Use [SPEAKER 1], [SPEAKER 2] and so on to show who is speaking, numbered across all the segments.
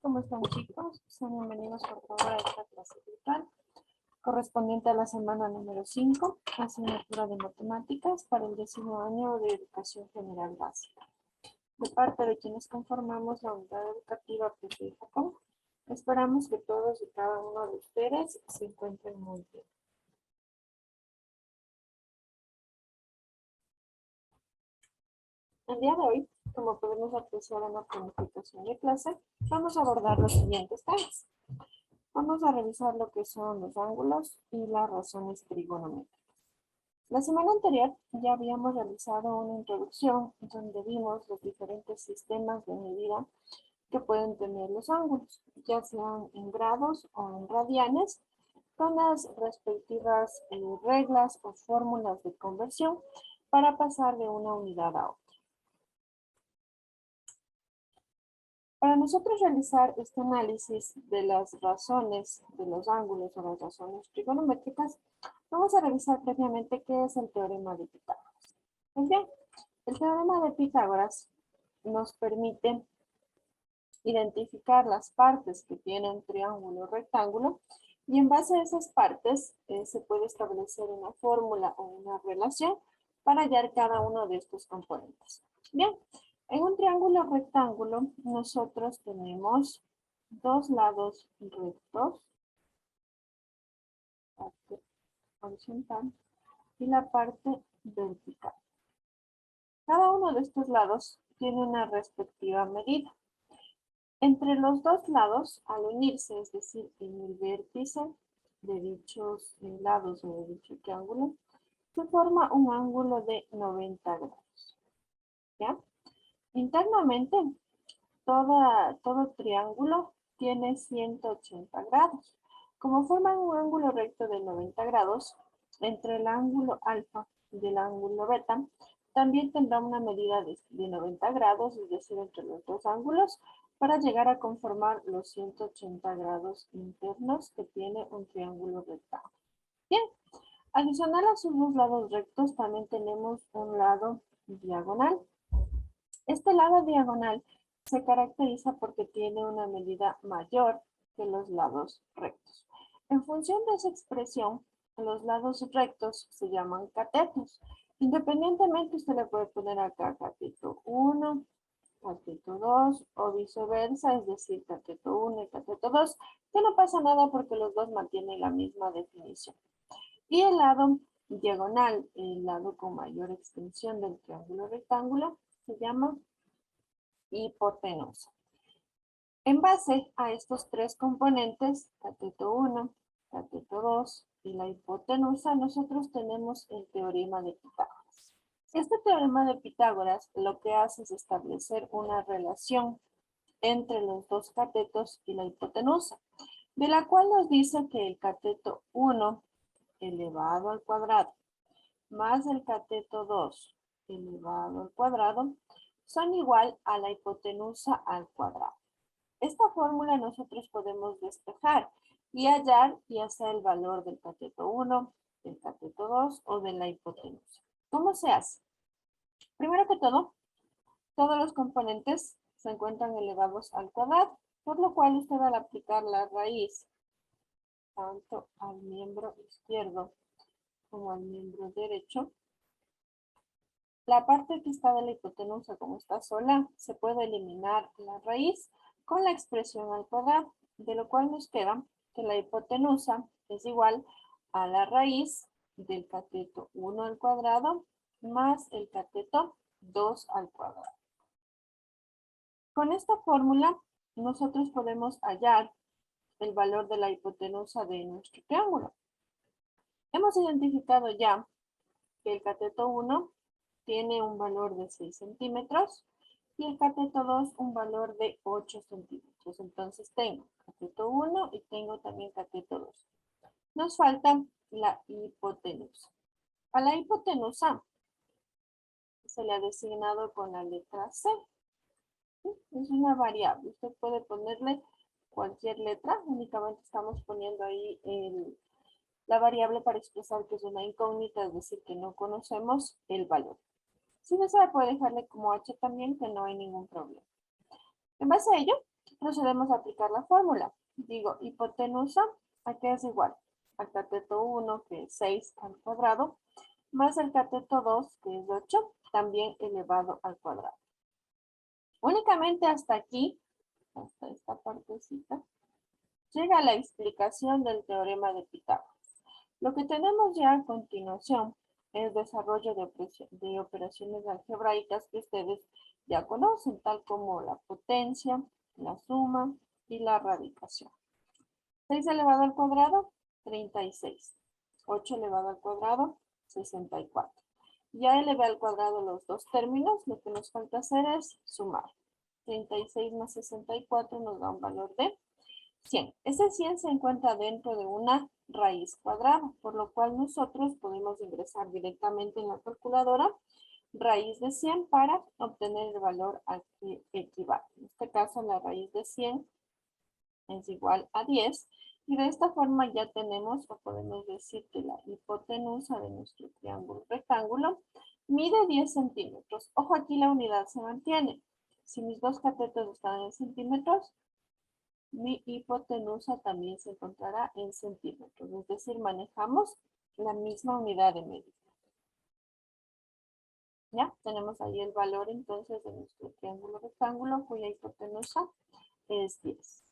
[SPEAKER 1] ¿Cómo están, chicos? Sean bienvenidos por favor a esta clase virtual correspondiente a la semana número 5, asignatura de matemáticas para el 10º año de educación general básica. De parte de quienes conformamos la unidad educativa Pepe y Jacob, esperamos que todos y cada uno de ustedes se encuentren muy bien. El día de hoy, como podemos apreciar en la planificación de clase, vamos a abordar los siguientes temas. Vamos a revisar lo que son los ángulos y las razones trigonométricas. La semana anterior ya habíamos realizado una introducción donde vimos los diferentes sistemas de medida que pueden tener los ángulos, ya sean en grados o en radianes, con las respectivas reglas o fórmulas de conversión para pasar de una unidad a otra. Para nosotros realizar este análisis de las razones de los ángulos o las razones trigonométricas, vamos a revisar previamente qué es el teorema de Pitágoras. Pues bien, el teorema de Pitágoras nos permite identificar las partes que tiene un triángulo o rectángulo y en base a esas partes se puede establecer una fórmula o una relación para hallar cada uno de estos componentes. Bien, en un triángulo rectángulo nosotros tenemos dos lados rectos, parte horizontal y la parte vertical. Cada uno de estos lados tiene una respectiva medida. Entre los dos lados, al unirse, es decir, en el vértice de dichos lados o de dicho triángulo, se forma un ángulo de 90 grados. ¿Ya? Internamente, todo triángulo tiene 180 grados. Como forman un ángulo recto de 90 grados, entre el ángulo alfa y el ángulo beta, también tendrá una medida de 90 grados, es decir, entre los dos ángulos, para llegar a conformar los 180 grados internos que tiene un triángulo rectángulo. Bien, adicional a sus dos lados rectos, también tenemos un lado diagonal. Este lado diagonal se caracteriza porque tiene una medida mayor que los lados rectos. En función de esa expresión, los lados rectos se llaman catetos. Independientemente, usted le puede poner acá cateto 1, cateto 2 o viceversa, es decir, cateto 1 y cateto 2, que no pasa nada porque los dos mantienen la misma definición. Y el lado diagonal, el lado con mayor extensión del triángulo rectángulo, se llama hipotenusa. En base a estos tres componentes, cateto 1, cateto 2 y la hipotenusa, nosotros tenemos el teorema de Pitágoras. Este teorema de Pitágoras lo que hace es establecer una relación entre los dos catetos y la hipotenusa, de la cual nos dice que el cateto 1 elevado al cuadrado más el cateto 2 elevado al cuadrado son igual a la hipotenusa al cuadrado. Esta fórmula nosotros podemos despejar y hallar ya sea el valor del cateto 1, del cateto 2 o de la hipotenusa. ¿Cómo se hace? Primero que todo, todos los componentes se encuentran elevados al cuadrado, por lo cual usted al aplicar la raíz tanto al miembro izquierdo como al miembro derecho, la parte que está de la hipotenusa, como está sola, se puede eliminar la raíz con la expresión al cuadrado, de lo cual nos queda que la hipotenusa es igual a la raíz del cateto 1 al cuadrado más el cateto 2 al cuadrado. Con esta fórmula, nosotros podemos hallar el valor de la hipotenusa de nuestro triángulo. Hemos identificado ya que el cateto 1 tiene un valor de 6 centímetros y el cateto 2 un valor de 8 centímetros. Entonces tengo cateto 1 y tengo también cateto 2. Nos falta la hipotenusa. A la hipotenusa se le ha designado con la letra C. Es una variable. Usted puede ponerle cualquier letra. Únicamente estamos poniendo ahí la variable para expresar que es una incógnita, es decir, que no conocemos el valor. Si desea, puede dejarle como H también, que no hay ningún problema. En base a ello, procedemos a aplicar la fórmula. Digo, hipotenusa, ¿a qué es igual? Al cateto 1, que es 6 al cuadrado, más el cateto 2, que es 8, también elevado al cuadrado. Únicamente hasta aquí, hasta esta partecita, llega la explicación del teorema de Pitágoras. Lo que tenemos ya a continuación es desarrollo de operaciones algebraicas que ustedes ya conocen, tal como la potencia, la suma y la radicación. 6 elevado al cuadrado, 36. 8 elevado al cuadrado, 64. Ya elevé al cuadrado los dos términos, lo que nos falta hacer es sumar. 36 más 64 nos da un valor de 100. Ese 100 se encuentra dentro de una raíz cuadrada, por lo cual nosotros podemos ingresar directamente en la calculadora raíz de 100 para obtener el valor al que equivale. En este caso, la raíz de 100 es igual a 10. Y de esta forma ya tenemos, o podemos decir que la hipotenusa de nuestro triángulo rectángulo mide 10 centímetros. Ojo, aquí la unidad se mantiene. Si mis dos catetos están en centímetros, mi hipotenusa también se encontrará en centímetros. Es decir, manejamos la misma unidad de medida. ¿Ya? Tenemos ahí el valor entonces de nuestro triángulo rectángulo cuya hipotenusa es 10.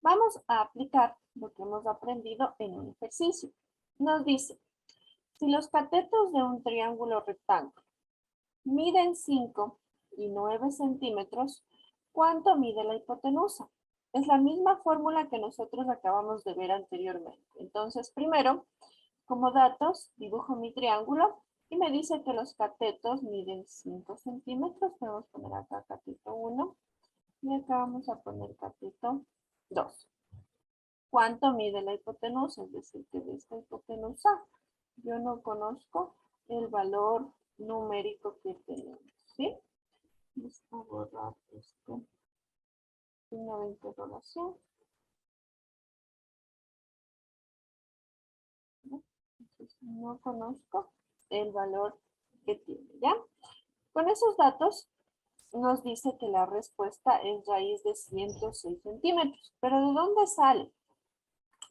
[SPEAKER 1] Vamos a aplicar lo que hemos aprendido en un ejercicio. Nos dice, si los catetos de un triángulo rectángulo miden 5 y 9 centímetros, ¿cuánto mide la hipotenusa? Es la misma fórmula que nosotros acabamos de ver anteriormente. Entonces, primero, como datos, dibujo mi triángulo y me dice que los catetos miden 5 centímetros. Podemos poner acá cateto 1 y acá vamos a poner cateto 2. ¿Cuánto mide la hipotenusa? Es decir, que de esta hipotenusa yo no conozco el valor numérico que tenemos, ¿sí? Vamos a borrar esto. Signo de interrogación. ¿No? Entonces, no conozco el valor que tiene, ¿ya? Con esos datos nos dice que la respuesta es raíz de 106 centímetros. ¿Pero de dónde sale?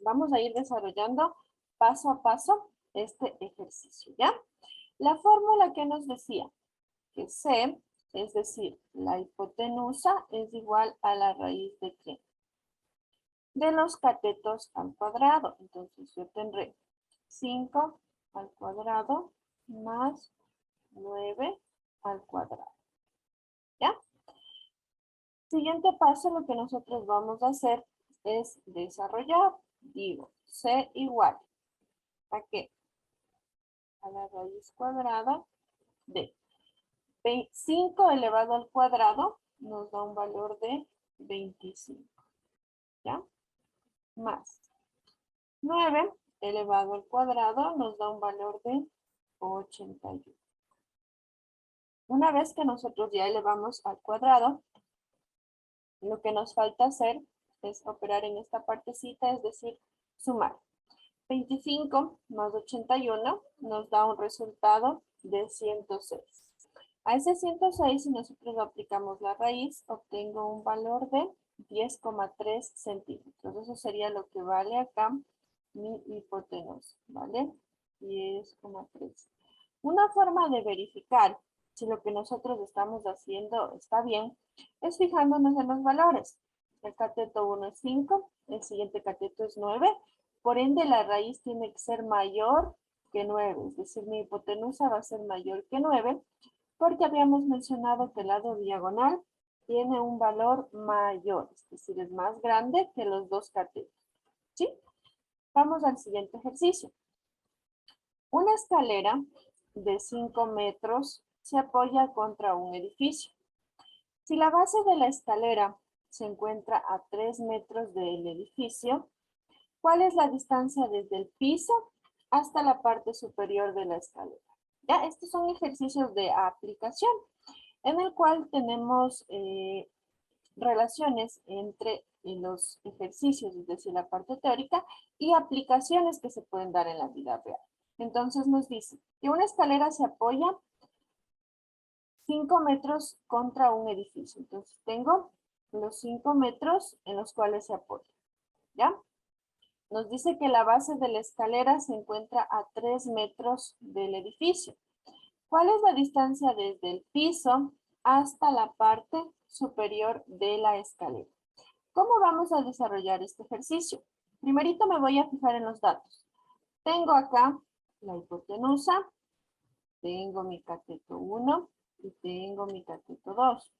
[SPEAKER 1] Vamos a ir desarrollando paso a paso este ejercicio, ¿ya? La fórmula que nos decía que C, es decir, la hipotenusa es igual a la raíz de ¿qué? De los catetos al cuadrado. Entonces yo tendré 5 al cuadrado más 9 al cuadrado. ¿Ya? Siguiente paso, lo que nosotros vamos a hacer es desarrollar. Digo, C igual ¿a qué? A la raíz cuadrada de 5 elevado al cuadrado nos da un valor de 25. ¿Ya? Más 9 elevado al cuadrado nos da un valor de 81. Una vez que nosotros ya elevamos al cuadrado, lo que nos falta hacer es operar en esta partecita, es decir, sumar. 25 más 81 nos da un resultado de 106. A ese 106, si nosotros aplicamos la raíz, obtengo un valor de 10,3 centímetros. Eso sería lo que vale acá mi hipotenusa, ¿vale? 10,3. Una forma de verificar si lo que nosotros estamos haciendo está bien es fijándonos en los valores. El cateto 1 es 5, el siguiente cateto es 9, por ende la raíz tiene que ser mayor que 9, es decir, mi hipotenusa va a ser mayor que 9, porque habíamos mencionado que el lado diagonal tiene un valor mayor, es decir, es más grande que los dos catetos. ¿Sí? Vamos al siguiente ejercicio. Una escalera de 5 metros se apoya contra un edificio. Si la base de la escalera se encuentra a 3 metros del edificio, ¿cuál es la distancia desde el piso hasta la parte superior de la escalera? Ya, estos son ejercicios de aplicación, en el cual tenemos relaciones entre los ejercicios, es decir, la parte teórica, y aplicaciones que se pueden dar en la vida real. Entonces nos dice que una escalera se apoya 5 metros contra un edificio. Entonces tengo los 5 metros en los cuales se apoya. ¿Ya? Nos dice que la base de la escalera se encuentra a 3 metros del edificio. ¿Cuál es la distancia desde el piso hasta la parte superior de la escalera? ¿Cómo vamos a desarrollar este ejercicio? Primerito me voy a fijar en los datos. Tengo acá la hipotenusa, tengo mi cateto 1 y tengo mi cateto 2.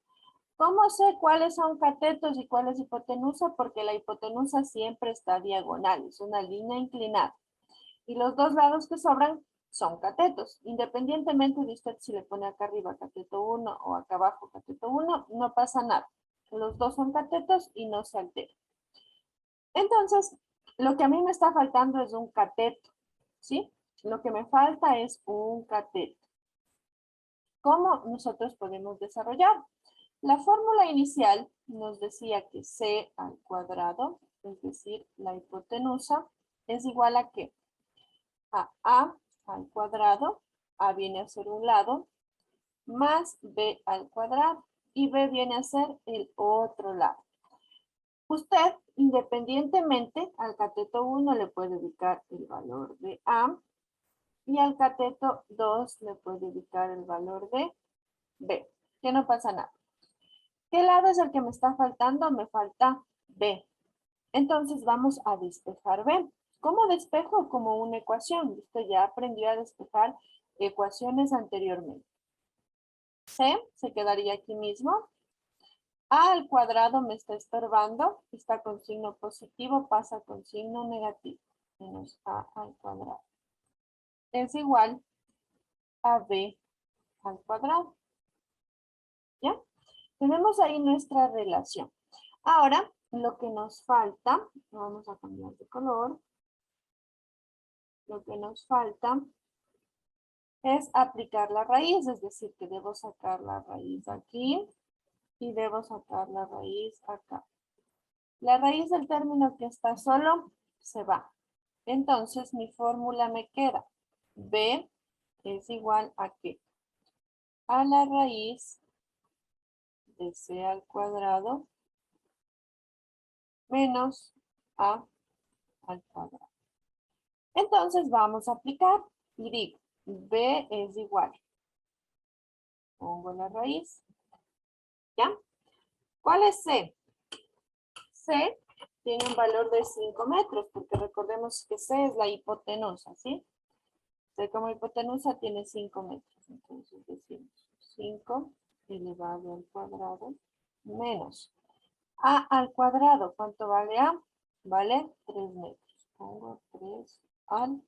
[SPEAKER 1] ¿Cómo sé cuáles son catetos y cuál es hipotenusa? Porque la hipotenusa siempre está diagonal, es una línea inclinada. Y los dos lados que sobran son catetos. Independientemente de usted si le pone acá arriba cateto 1 o acá abajo cateto 1, no pasa nada. Los dos son catetos y no se altera. Entonces, lo que a mí me está faltando es un cateto, ¿sí? Lo que me falta es un cateto. ¿Cómo nosotros podemos desarrollar? La fórmula inicial nos decía que c al cuadrado, es decir, la hipotenusa, es igual a ¿qué? A al cuadrado, a viene a ser un lado, más b al cuadrado, y b viene a ser el otro lado. Usted, independientemente, al cateto 1 le puede ubicar el valor de A, y al cateto 2 le puede ubicar el valor de B, que no pasa nada. ¿Qué lado es el que me está faltando? Me falta B. Entonces vamos a despejar B. ¿Cómo despejo? Como una ecuación. Usted ya aprendió a despejar ecuaciones anteriormente. C se quedaría aquí mismo. A al cuadrado me está estorbando. Está con signo positivo, pasa con signo negativo. Menos A al cuadrado. Es igual a B al cuadrado. ¿Ya? Tenemos ahí nuestra relación. Ahora, lo que nos falta, vamos a cambiar de color. Lo que nos falta es aplicar la raíz, es decir, que debo sacar la raíz aquí y debo sacar la raíz acá. La raíz del término que está solo se va. Entonces, mi fórmula me queda. B es igual a ¿qué? A la raíz de c al cuadrado menos a al cuadrado. Entonces vamos a aplicar y digo, b es igual. Pongo la raíz. ¿Ya? ¿Cuál es c? C tiene un valor de 5 metros, porque recordemos que C es la hipotenusa, ¿sí? C como hipotenusa tiene 5 metros. Entonces decimos 5 elevado al cuadrado menos A al cuadrado. ¿Cuánto vale A? Vale 3 metros. Pongo 3 al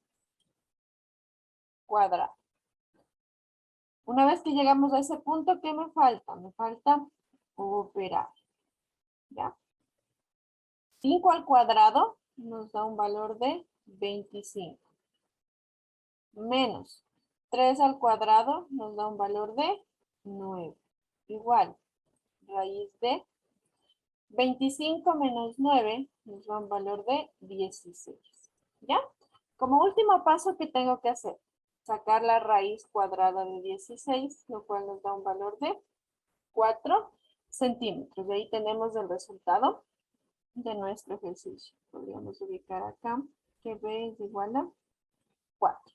[SPEAKER 1] cuadrado. Una vez que llegamos a ese punto, ¿qué me falta? Me falta operar. ¿Ya? 5 al cuadrado nos da un valor de 25. Menos 3 al cuadrado nos da un valor de 9. Igual, raíz de 25 menos 9 nos da un valor de 16. ¿Ya? Como último paso, ¿qué tengo que hacer? Sacar la raíz cuadrada de 16, lo cual nos da un valor de 4 centímetros. De ahí tenemos el resultado de nuestro ejercicio. Podríamos ubicar acá que B es igual a 4.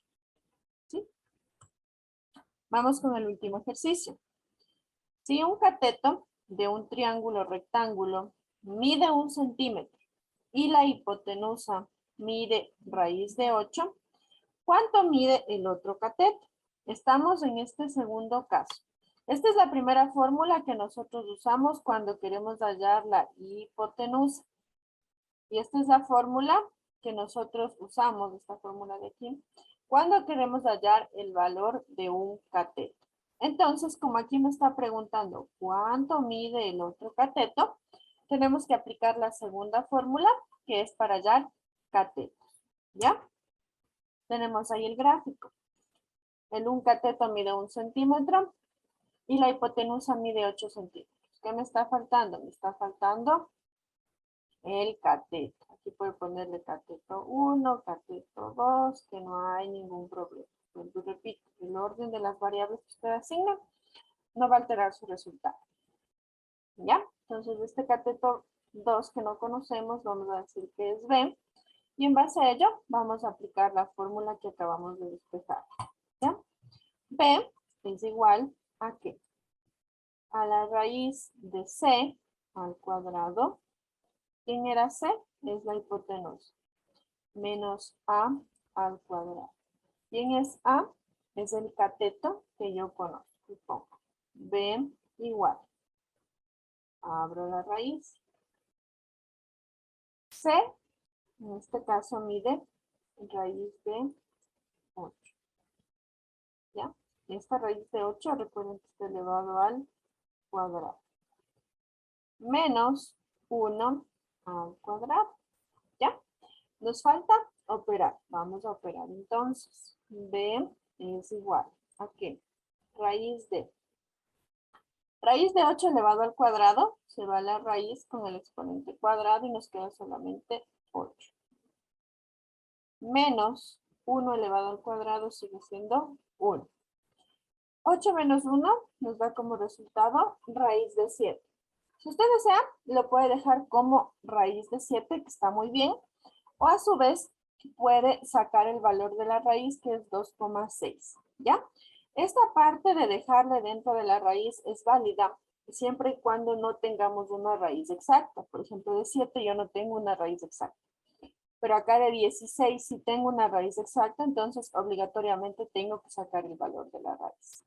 [SPEAKER 1] ¿Sí? Vamos con el último ejercicio. Si un cateto de un triángulo rectángulo mide 1 centímetro y la hipotenusa mide raíz de 8, ¿cuánto mide el otro cateto? Estamos en este segundo caso. Esta es la primera fórmula que nosotros usamos cuando queremos hallar la hipotenusa. Y esta es la fórmula que nosotros usamos, esta fórmula de aquí, cuando queremos hallar el valor de un cateto. Entonces, como aquí me está preguntando cuánto mide el otro cateto, tenemos que aplicar la segunda fórmula, que es para hallar catetos. ¿Ya? Tenemos ahí el gráfico. El un cateto mide 1 centímetro y la hipotenusa mide 8 centímetros. ¿Qué me está faltando? Me está faltando el cateto. Aquí puedo ponerle cateto 1, cateto 2, que no hay ningún problema. Vuelvo y repito, el orden de las variables que usted asigna no va a alterar su resultado. ¿Ya? Entonces, este cateto 2 que no conocemos, vamos a decir que es B. Y en base a ello, vamos a aplicar la fórmula que acabamos de despejar. ¿Ya? B es igual a ¿qué? A la raíz de C al cuadrado. ¿Quién era C? Es la hipotenusa. Menos A al cuadrado. ¿Quién es A? Es el cateto que yo conozco. Y pongo B igual. Abro la raíz. C, en este caso, mide raíz de 8. ¿Ya? Esta raíz de 8, recuerden que está elevado al cuadrado. Menos 1 al cuadrado. ¿Ya? Nos falta operar. Vamos a operar. Entonces, B es igual a ¿qué? Raíz de 8 elevado al cuadrado, se va a la raíz con el exponente cuadrado y nos queda solamente 8. Menos 1 elevado al cuadrado sigue siendo 1. 8 menos 1 nos da como resultado raíz de 7. Si usted desea, lo puede dejar como raíz de 7, que está muy bien. O a su vez, puede sacar el valor de la raíz, que es 2,6. ¿Ya? Esta parte de dejarle dentro de la raíz es válida siempre y cuando no tengamos una raíz exacta. Por ejemplo, de 7 yo no tengo una raíz exacta. Pero acá de 16 sí tengo una raíz exacta, entonces obligatoriamente tengo que sacar el valor de la raíz.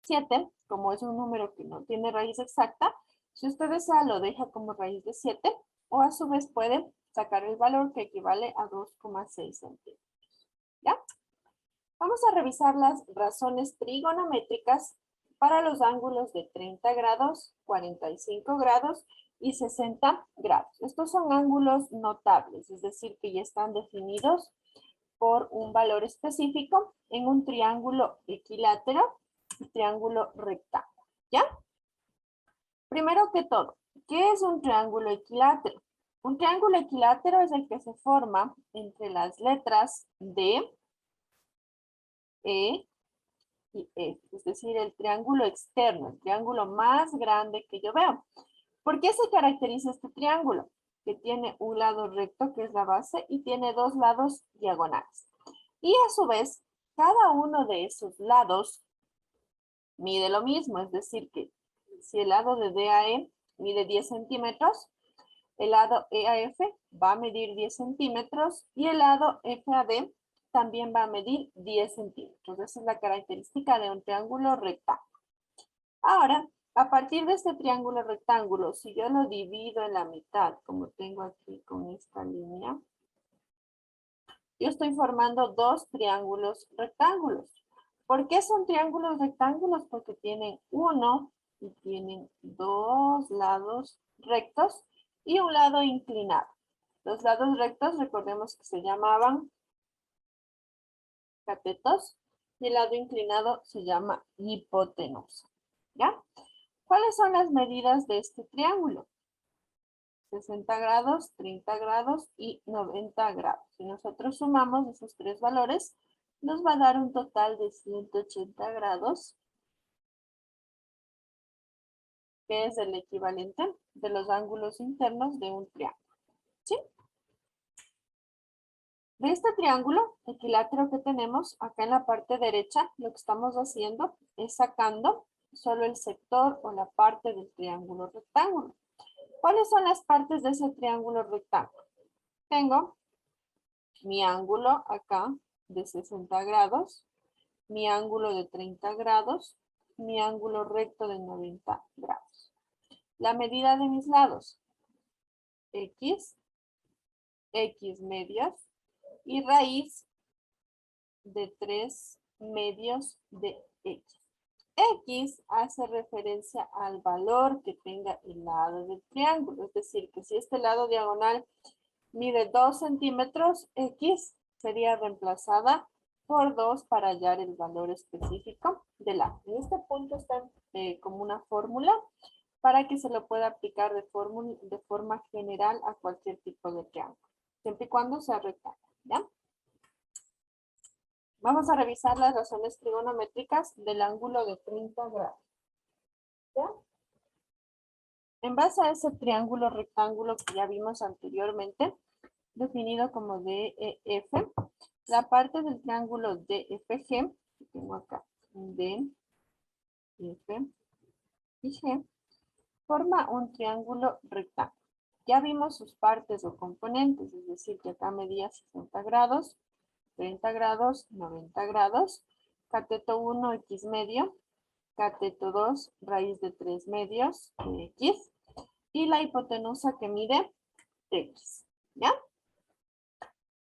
[SPEAKER 1] 7, como es un número que no tiene raíz exacta, si usted desea lo deja como raíz de 7 o a su vez puede sacar el valor que equivale a 2,6 centímetros. ¿Ya? Vamos a revisar las razones trigonométricas para los ángulos de 30 grados, 45 grados y 60 grados. Estos son ángulos notables, es decir, que ya están definidos por un valor específico en un triángulo equilátero y triángulo rectángulo. ¿Ya? Primero que todo, ¿qué es un triángulo equilátero? Un triángulo equilátero es el que se forma entre las letras D, E y F, es decir, el triángulo externo, el triángulo más grande que yo veo. ¿Por qué se caracteriza este triángulo? Que tiene un lado recto, que es la base, y tiene dos lados diagonales. Y a su vez, cada uno de esos lados mide lo mismo, es decir, que si el lado de D a E mide 10 centímetros, el lado E a F va a medir 10 centímetros y el lado F a D también va a medir 10 centímetros. Esa es la característica de un triángulo rectángulo. Ahora, a partir de este triángulo rectángulo, si yo lo divido en la mitad, como tengo aquí con esta línea, yo estoy formando dos triángulos rectángulos. ¿Por qué son triángulos rectángulos? Porque tienen uno y tienen dos lados rectos y un lado inclinado. Los lados rectos, recordemos que se llamaban catetos y el lado inclinado se llama hipotenusa. ¿Ya? ¿Cuáles son las medidas de este triángulo? 60 grados, 30 grados y 90 grados. Si nosotros sumamos esos tres valores, nos va a dar un total de 180 grados, que es el equivalente de los ángulos internos de un triángulo. ¿Sí? De este triángulo equilátero que tenemos acá en la parte derecha, lo que estamos haciendo es sacando solo el sector o la parte del triángulo rectángulo. ¿Cuáles son las partes de ese triángulo rectángulo? Tengo mi ángulo acá de 60 grados, mi ángulo de 30 grados, mi ángulo recto de 90 grados. La medida de mis lados, X, X medios y raíz de 3 medios de X. X hace referencia al valor que tenga el lado del triángulo, es decir, que si este lado diagonal mide 2 centímetros, X sería reemplazada por 2 para hallar el valor específico del A. En este punto está como una fórmula para que se lo pueda aplicar de forma general a cualquier tipo de triángulo, siempre y cuando sea rectángulo, ¿ya? Vamos a revisar las razones trigonométricas del ángulo de 30 grados, ¿ya? En base a ese triángulo rectángulo que ya vimos anteriormente, definido como DEF, la parte del triángulo DFG, que tengo acá, D, F y G, forma un triángulo rectángulo. Ya vimos sus partes o componentes, es decir, que acá medía 60 grados, 30 grados, 90 grados, cateto 1, X medio, cateto 2, raíz de 3 medios, X, y la hipotenusa que mide X, ¿ya?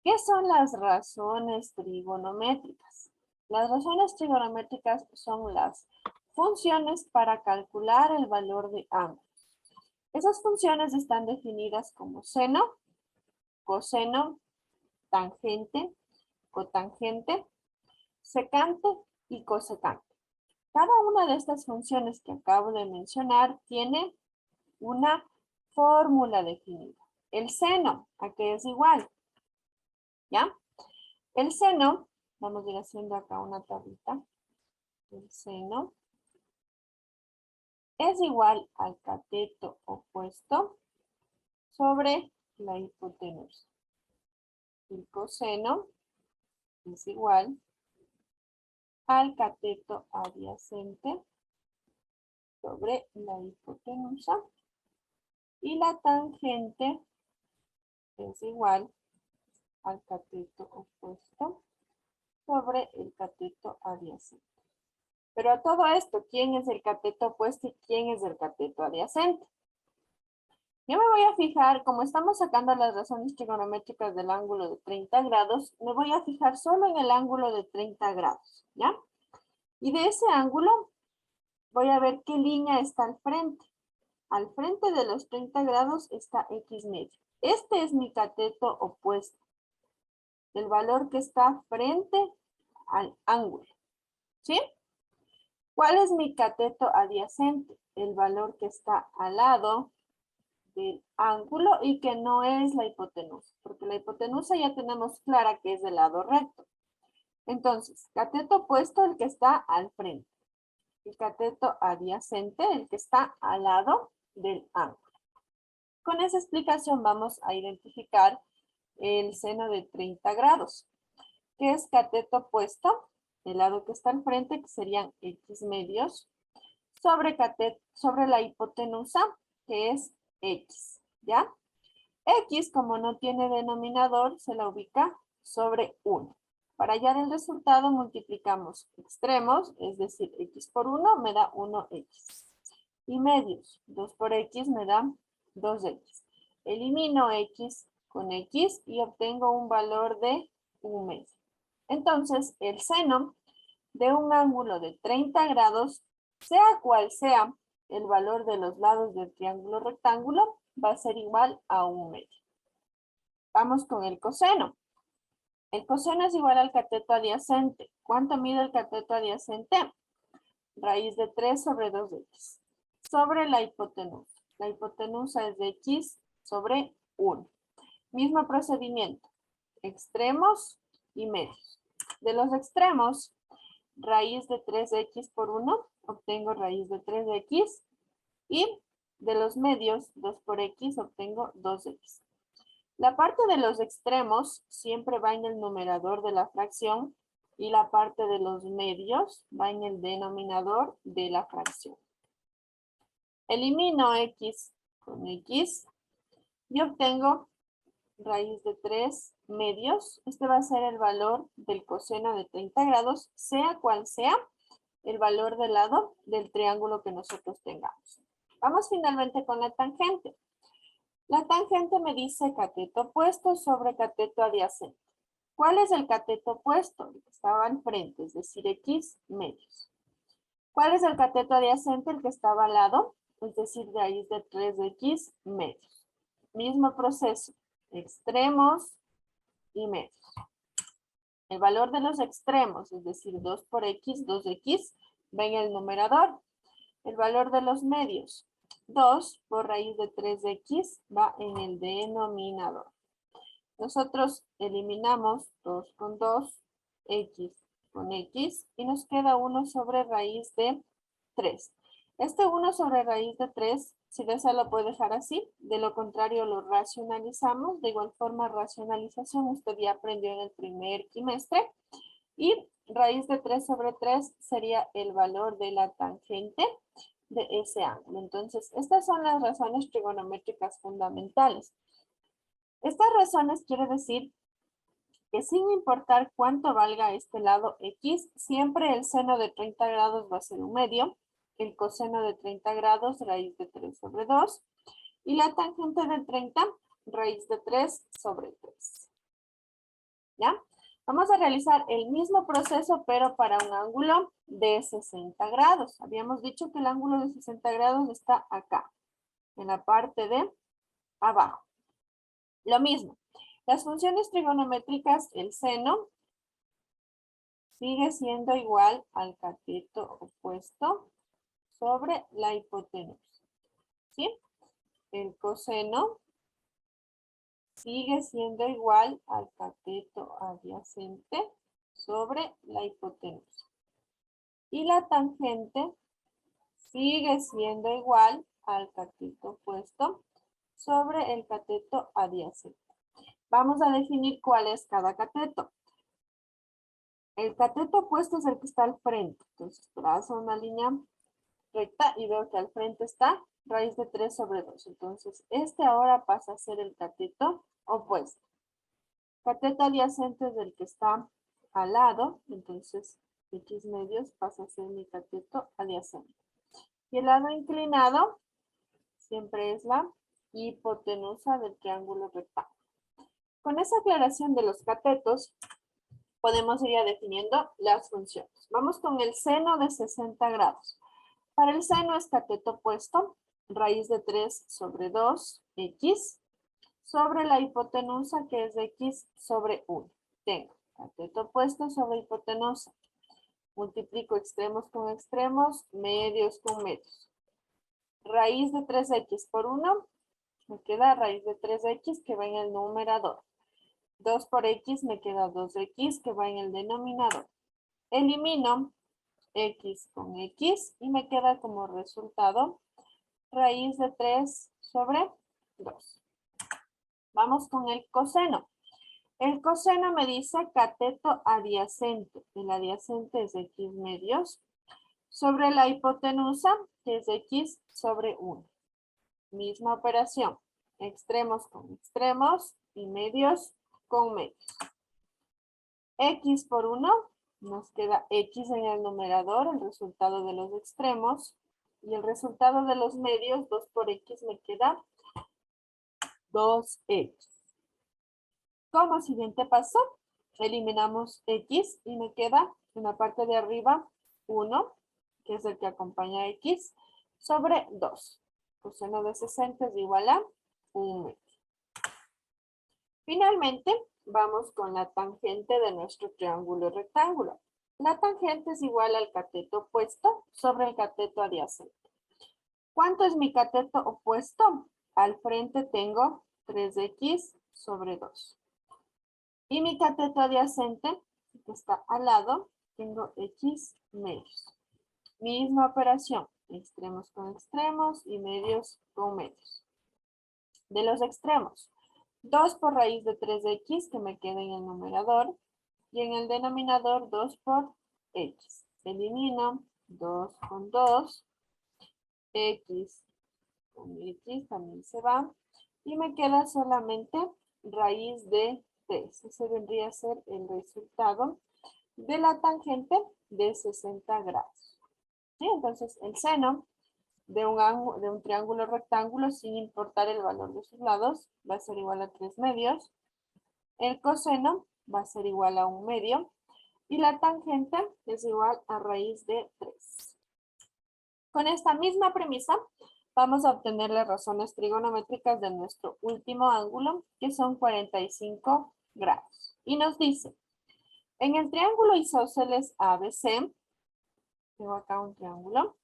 [SPEAKER 1] ¿Qué son las razones trigonométricas? Las razones trigonométricas son las funciones para calcular el valor de ángulos. Esas funciones están definidas como seno, coseno, tangente, cotangente, secante y cosecante. Cada una de estas funciones que acabo de mencionar tiene una fórmula definida. El seno, ¿a qué es igual? ¿Ya? El seno, vamos a ir haciendo acá una tablita. El seno es igual al cateto opuesto sobre la hipotenusa. El coseno es igual al cateto adyacente sobre la hipotenusa. Y la tangente es igual al cateto opuesto sobre el cateto adyacente. Pero a todo esto, ¿quién es el cateto opuesto y quién es el cateto adyacente? Yo me voy a fijar, como estamos sacando las razones trigonométricas del ángulo de 30 grados, me voy a fijar solo en el ángulo de 30 grados, ¿ya? Y de ese ángulo voy a ver qué línea está al frente. Al frente de los 30 grados está X medio. Este es mi cateto opuesto. El valor que está frente al ángulo, ¿sí? ¿Cuál es mi cateto adyacente? El valor que está al lado del ángulo y que no es la hipotenusa, porque la hipotenusa ya tenemos clara que es del lado recto. Entonces, cateto opuesto, el que está al frente. El cateto adyacente, el que está al lado del ángulo. Con esa explicación vamos a identificar el seno de 30 grados, que es cateto opuesto, el lado que está al frente, que serían X medios, sobre la hipotenusa, que es X, ¿ya? X, como no tiene denominador, se la ubica sobre 1. Para hallar el resultado multiplicamos extremos, es decir, X por 1 me da 1X. Y medios, 2 por X me da 2X. Elimino X con X y obtengo un valor de 1 medio. Entonces, el seno de un ángulo de 30 grados, sea cual sea el valor de los lados del triángulo rectángulo, va a ser igual a 1 medio. Vamos con el coseno. El coseno es igual al cateto adyacente. ¿Cuánto mide el cateto adyacente? Raíz de 3 sobre 2x. Sobre la hipotenusa. La hipotenusa es de x sobre 1. Mismo procedimiento. Extremos y medios. De los extremos, raíz de 3x por 1, obtengo raíz de 3x. Y de los medios, 2 por x, obtengo 2x. La parte de los extremos siempre va en el numerador de la fracción y la parte de los medios va en el denominador de la fracción. Elimino x con x y obtengo raíz de 3 medios. Este va a ser el valor del coseno de 30 grados, sea cual sea el valor del lado del triángulo que nosotros tengamos. Vamos finalmente con la tangente. La tangente me dice cateto opuesto sobre cateto adyacente. ¿Cuál es el cateto opuesto? El que estaba al frente, es decir, X medios. ¿Cuál es el cateto adyacente? El que estaba al lado, es decir, raíz de 3x medios. Mismo proceso, extremos y medios. El valor de los extremos, es decir, 2 por x, 2x, va en el numerador. El valor de los medios, 2 por raíz de 3x, va en el denominador. Nosotros eliminamos 2 con 2, x con x, y nos queda 1 sobre raíz de 3. Este 1 sobre raíz de 3 Si desea lo puede dejar así, de lo contrario lo racionalizamos. De igual forma, racionalización usted ya aprendió en el primer trimestre. Y raíz de 3 sobre 3 sería el valor de la tangente de ese ángulo. Entonces, estas son las razones trigonométricas fundamentales. Estas razones quiere decir que sin importar cuánto valga este lado X, siempre el seno de 30 grados va a ser un medio, el coseno de 30 grados, raíz de 3 sobre 2, y la tangente de 30, raíz de 3 sobre 3. ¿Ya? Vamos a realizar el mismo proceso, pero para un ángulo de 60 grados. Habíamos dicho que el ángulo de 60 grados está acá, en la parte de abajo. Lo mismo. Las funciones trigonométricas, el seno sigue siendo igual al cateto opuesto sobre la hipotenusa. ¿Sí? El coseno sigue siendo igual al cateto adyacente sobre la hipotenusa. Y la tangente sigue siendo igual al cateto opuesto sobre el cateto adyacente. Vamos a definir cuál es cada cateto. El cateto opuesto es el que está al frente. Entonces trazo una línea recta y veo que al frente está raíz de 3 sobre 2. Entonces este ahora pasa a ser el cateto opuesto. Cateto adyacente es el que está al lado. Entonces X medios pasa a ser mi cateto adyacente. Y el lado inclinado siempre es la hipotenusa del triángulo rectángulo. Con esa aclaración de los catetos, podemos ir ya definiendo las funciones. Vamos con el seno de 60 grados. Para el seno es cateto opuesto, raíz de 3 sobre 2, X, sobre la hipotenusa que es X sobre 1. Tengo cateto opuesto sobre hipotenusa. Multiplico extremos con extremos, medios con medios. Raíz de 3X por 1, me queda raíz de 3X que va en el numerador. 2 por X me queda 2X que va en el denominador. Elimino X con X y me queda como resultado raíz de 3 sobre 2. Vamos con el coseno. El coseno me dice cateto adyacente. El adyacente es X medios sobre la hipotenusa que es X sobre 1. Misma operación. Extremos con extremos y medios con medios. X por 1 nos queda X en el numerador, el resultado de los extremos. Y el resultado de los medios, 2 por X, me queda 2X. Como siguiente paso, eliminamos X y me queda en la parte de arriba 1, que es el que acompaña a X, sobre 2. Coseno de 60 es igual a 1 metro. Finalmente, vamos con la tangente de nuestro triángulo rectángulo. La tangente es igual al cateto opuesto sobre el cateto adyacente. ¿Cuánto es mi cateto opuesto? Al frente tengo 3X sobre 2. Y mi cateto adyacente, que está al lado, tengo X medios. Misma operación, extremos con extremos y medios con medios. De los extremos, 2 por raíz de 3X, que me queda en el numerador, y en el denominador 2 por X. Elimino 2 con 2, X con X también se va, y me queda solamente raíz de 3. Ese vendría a ser el resultado de la tangente de 60 grados. ¿Sí? Entonces, el seno de un triángulo rectángulo, sin importar el valor de sus lados, va a ser igual a 3 medios. El coseno va a ser igual a 1 medio. Y la tangente es igual a raíz de 3. Con esta misma premisa, vamos a obtener las razones trigonométricas de nuestro último ángulo, que son 45 grados. Y nos dice, en el triángulo isósceles ABC, tengo acá un triángulo,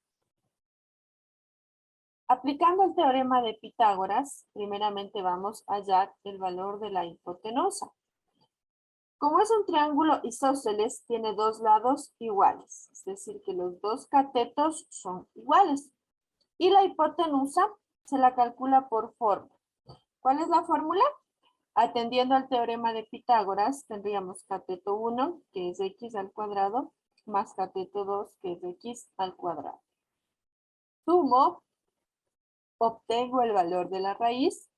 [SPEAKER 1] aplicando el teorema de Pitágoras, primeramente vamos a hallar el valor de la hipotenusa. Como es un triángulo isósceles, tiene dos lados iguales, es decir, que los dos catetos son iguales. Y la hipotenusa se la calcula por fórmula. ¿Cuál es la fórmula? Atendiendo al teorema de Pitágoras, tendríamos cateto 1, que es x al cuadrado, más cateto 2, que es x al cuadrado. Sumo, obtengo el valor de la raíz,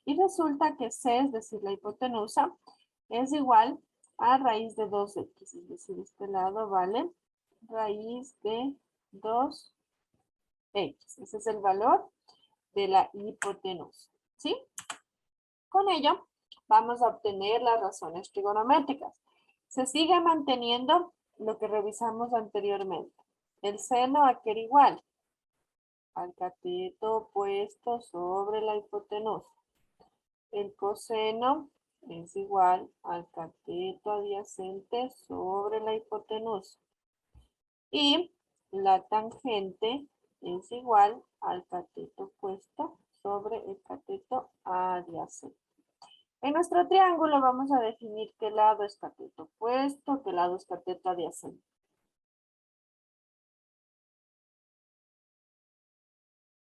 [SPEAKER 1] y resulta que c, es decir, la hipotenusa, es igual a raíz de 2x, es decir, este lado vale raíz de 2x. Ese es el valor de la hipotenusa, ¿sí? Con ello, vamos a obtener las razones trigonométricas. Se sigue manteniendo lo que revisamos anteriormente. El seno a que era igual al cateto opuesto sobre la hipotenusa. El coseno es igual al cateto adyacente sobre la hipotenusa. Y la tangente es igual al cateto opuesto sobre el cateto adyacente. En nuestro triángulo vamos a definir qué lado es cateto opuesto, qué lado es cateto adyacente.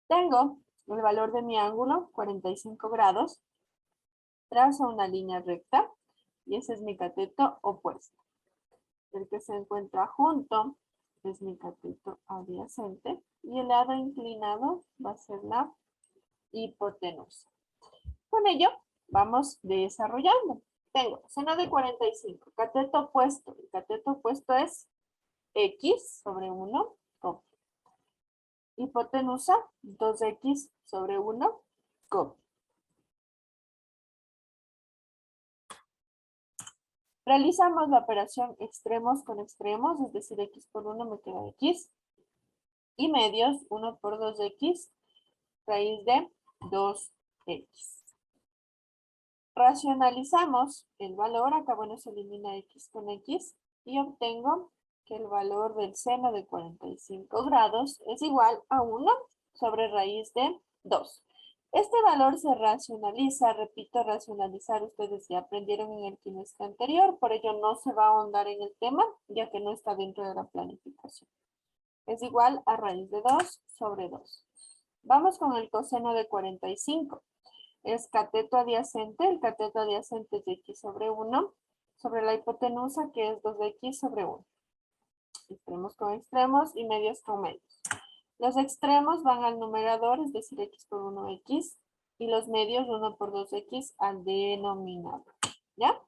[SPEAKER 1] Tengo el valor de mi ángulo, 45 grados. Trazo una línea recta y ese es mi cateto opuesto. El que se encuentra junto es mi cateto adyacente y el lado inclinado va a ser la hipotenusa. Con ello, vamos desarrollando. Tengo seno de 45, cateto opuesto. El cateto opuesto es x sobre 1, copia. Hipotenusa, 2x sobre 1, copia. Realizamos la operación extremos con extremos, es decir, x por 1 me queda x. Y medios, 1 por 2x, raíz de 2x. Racionalizamos el valor, acá bueno se elimina x con x, y obtengo que el valor del seno de 45 grados es igual a 1 sobre raíz de 2. Este valor se racionaliza, repito, racionalizar, ustedes ya aprendieron en el trimestre anterior, por ello no se va a ahondar en el tema, ya que no está dentro de la planificación. Es igual a raíz de 2 sobre 2. Vamos con el coseno de 45. Es cateto adyacente, el cateto adyacente es de x sobre 1, sobre la hipotenusa que es 2x sobre 1. Extremos con extremos y medios con medios. Los extremos van al numerador, es decir, x por 1x, y los medios 1 por 2x al denominador. ¿Ya?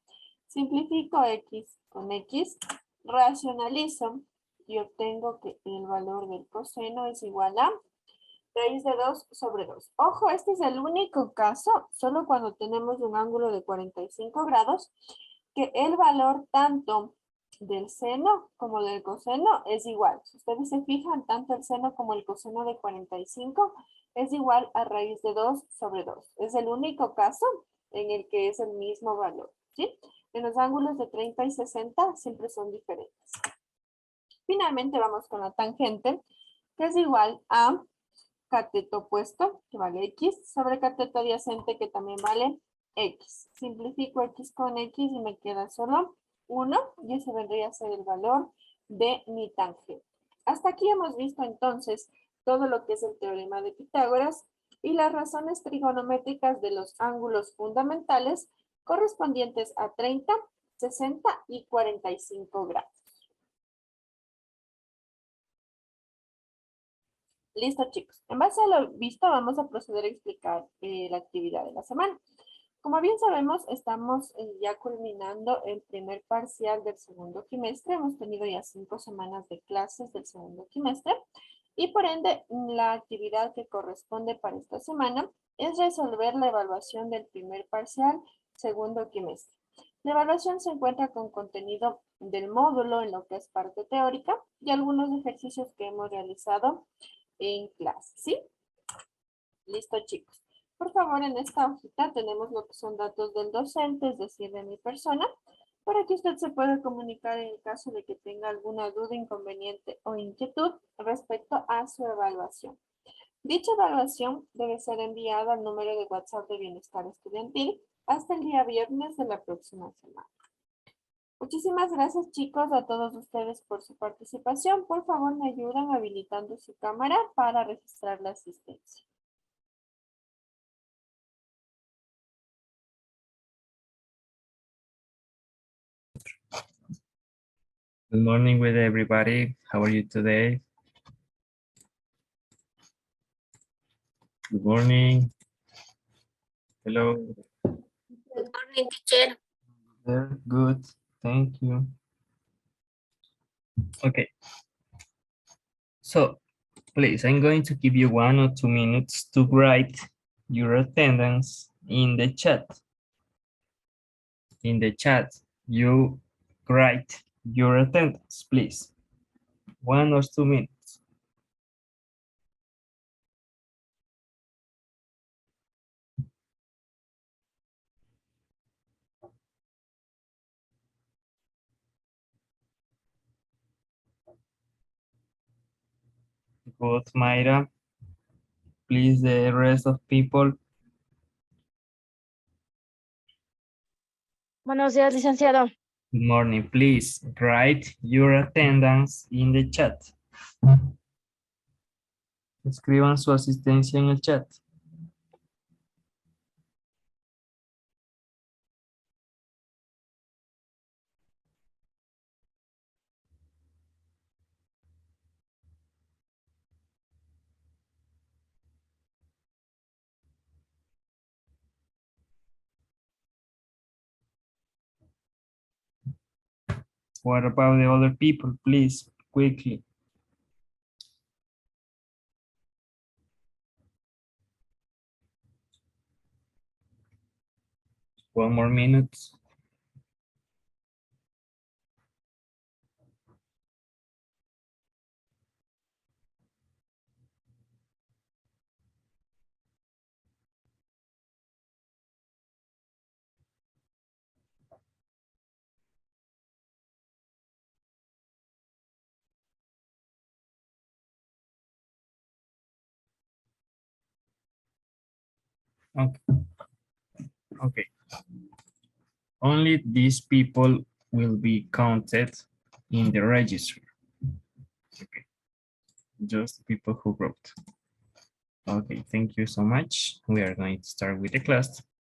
[SPEAKER 1] Simplifico x con x, racionalizo y obtengo que el valor del coseno es igual a raíz de 2 sobre 2. Ojo, este es el único caso, solo cuando tenemos un ángulo de 45 grados, que el valor tanto del seno como del coseno es igual. Si ustedes se fijan, tanto el seno como el coseno de 45 es igual a raíz de 2 sobre 2. Es el único caso en el que es el mismo valor, ¿sí? En los ángulos de 30 y 60 siempre son diferentes. Finalmente vamos con la tangente, que es igual a cateto opuesto, que vale x, sobre cateto adyacente, que también vale x. Simplifico x con x y me queda solo 1, y ese vendría a ser el valor de mi tangente. Hasta aquí hemos visto entonces todo lo que es el teorema de Pitágoras y las razones trigonométricas de los ángulos fundamentales correspondientes a 30, 60 y 45 grados. Listo, chicos. En base a lo visto, vamos a proceder a explicar la actividad de la semana. Como bien sabemos, estamos ya culminando el primer parcial del segundo trimestre. Hemos tenido ya 5 semanas de clases del segundo trimestre. Y por ende, la actividad que corresponde para esta semana es resolver la evaluación del primer parcial segundo trimestre. La evaluación se encuentra con contenido del módulo en lo que es parte teórica y algunos ejercicios que hemos realizado en clase, ¿sí? Listo, chicos. Por favor, en esta hojita tenemos lo que son datos del docente, es decir, de mi persona, para que usted se pueda comunicar en el caso de que tenga alguna duda, inconveniente o inquietud respecto a su evaluación. Dicha evaluación debe ser enviada al número de WhatsApp de Bienestar Estudiantil hasta el día viernes de la próxima semana. Muchísimas gracias, chicos, a todos ustedes por su participación. Por favor, me ayudan habilitando su cámara para registrar la asistencia.
[SPEAKER 2] Good morning with everybody. How are you today? Good morning. Hello.
[SPEAKER 3] Good morning, teacher.
[SPEAKER 2] There. Good. Thank you. Okay. So please, I'm going to give you 1 or 2 minutes to write your attendance in the chat. In the chat, you write your attendance, please. 1 or 2 minutes. Good, Mayra. Please, the rest of people.
[SPEAKER 3] Buenos días, licenciado.
[SPEAKER 2] Good morning. Please write your attendance in the chat. Escriban su asistencia en el chat. What about the other people? Please, quickly. 1 more minute. Okay. Okay. Only these people will be counted in the register. Okay. Just the people who wrote. Okay, thank you so much. We are going to start with the class.